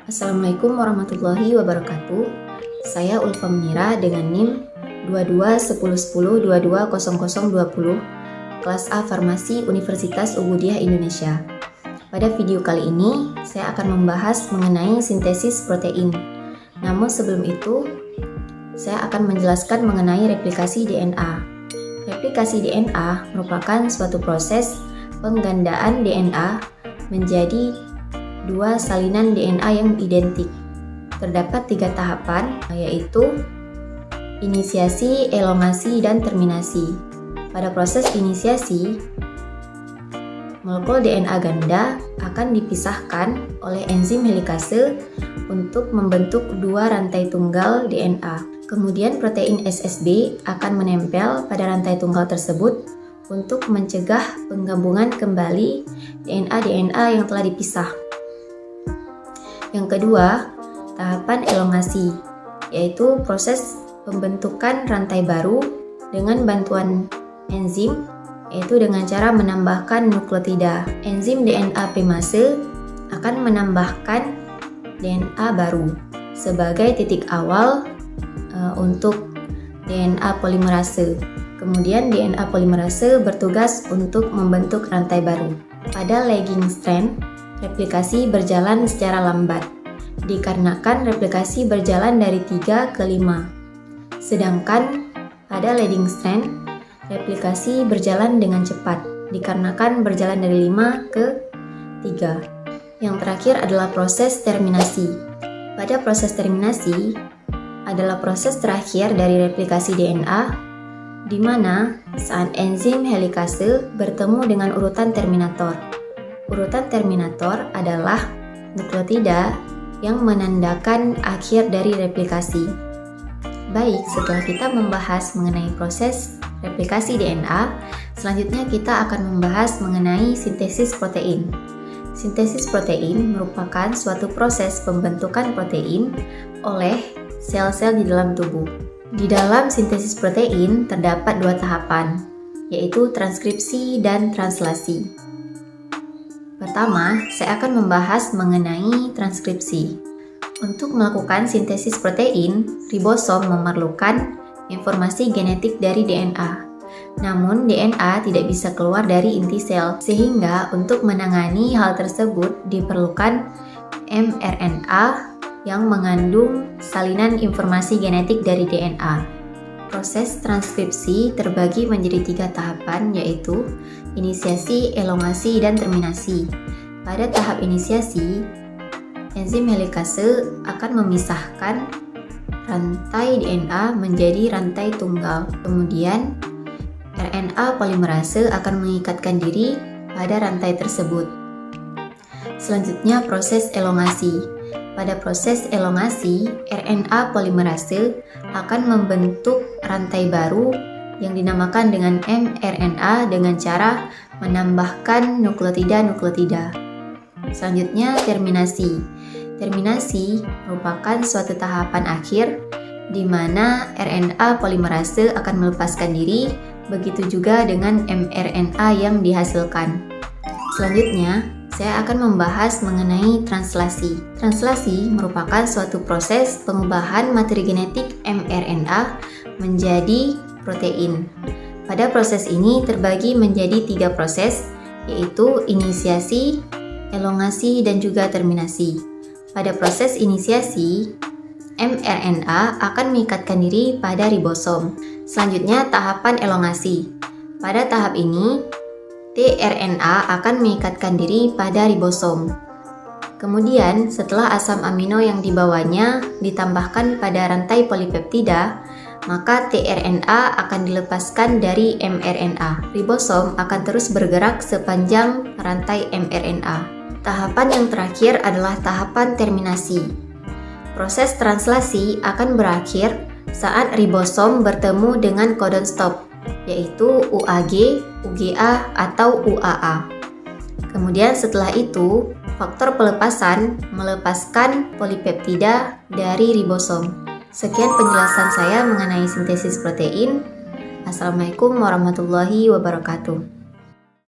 Assalamualaikum warahmatullahi wabarakatuh. Saya Ulfa Munira dengan NIM 221010220020, kelas A Farmasi Universitas Ubudiyah Indonesia. Pada video kali ini, saya akan membahas mengenai sintesis protein. Namun sebelum itu, saya akan menjelaskan mengenai replikasi DNA. Replikasi DNA merupakan suatu proses penggandaan DNA menjadi dua salinan DNA yang identik. Terdapat 3 tahapan, yaitu inisiasi, elongasi, dan terminasi. Pada proses inisiasi, molekul DNA ganda akan dipisahkan oleh enzim helikase untuk membentuk dua rantai tunggal DNA. Kemudian protein SSB akan menempel pada rantai tunggal tersebut untuk mencegah penggabungan kembali DNA yang telah dipisah. Yang kedua, tahapan elongasi, yaitu proses pembentukan rantai baru dengan bantuan enzim, yaitu dengan cara menambahkan nukleotida. Enzim DNA primase akan menambahkan DNA baru sebagai titik awal untuk DNA polimerase. Kemudian DNA polimerase bertugas untuk membentuk rantai baru. Pada lagging strand, replikasi berjalan secara lambat, dikarenakan replikasi berjalan dari 3 ke 5. Sedangkan pada leading strand, replikasi berjalan dengan cepat, dikarenakan berjalan dari 5 ke 3. Yang terakhir adalah proses terminasi. Pada proses terminasi adalah proses terakhir dari replikasi DNA, di mana saat enzim helikase bertemu dengan urutan terminator. Urutan terminator adalah nukleotida yang menandakan akhir dari replikasi. Baik, setelah kita membahas mengenai proses replikasi DNA, selanjutnya kita akan membahas mengenai sintesis protein. Sintesis protein merupakan suatu proses pembentukan protein oleh sel-sel di dalam tubuh. Di dalam sintesis protein terdapat 2 tahapan, yaitu transkripsi dan translasi. Pertama, saya akan membahas mengenai transkripsi. Untuk melakukan sintesis protein, ribosom memerlukan informasi genetik dari DNA. Namun, DNA tidak bisa keluar dari inti sel, sehingga untuk menangani hal tersebut diperlukan mRNA yang mengandung salinan informasi genetik dari DNA. Proses transkripsi terbagi menjadi 3 tahapan, yaitu inisiasi, elongasi, dan terminasi. Pada tahap inisiasi, enzim helikase akan memisahkan rantai DNA menjadi rantai tunggal. Kemudian, RNA polimerase akan mengikatkan diri pada rantai tersebut. Selanjutnya, proses elongasi. Pada proses elongasi, RNA polimerase akan membentuk rantai baru yang dinamakan dengan mRNA dengan cara menambahkan nukleotida. Selanjutnya, terminasi. Terminasi merupakan suatu tahapan akhir di mana RNA polimerase akan melepaskan diri, begitu juga dengan mRNA yang dihasilkan. Selanjutnya, saya akan membahas mengenai translasi. Translasi merupakan suatu proses pengubahan materi genetik mRNA menjadi protein. Pada proses ini terbagi menjadi 3 proses, yaitu inisiasi, elongasi, dan juga terminasi. Pada proses inisiasi, mRNA akan mengikatkan diri pada ribosom. Selanjutnya, tahapan elongasi. Pada tahap ini, tRNA akan mengikatkan diri pada ribosom. Kemudian, setelah asam amino yang dibawanya ditambahkan pada rantai polipeptida, maka tRNA akan dilepaskan dari mRNA. Ribosom akan terus bergerak sepanjang rantai mRNA. Tahapan yang terakhir adalah tahapan terminasi. Proses translasi akan berakhir saat ribosom bertemu dengan codon stop, yaitu UAG, UGA, atau UAA. Kemudian setelah itu, faktor pelepasan melepaskan polipeptida dari ribosom. Sekian penjelasan saya mengenai sintesis protein. Assalamualaikum warahmatullahi wabarakatuh.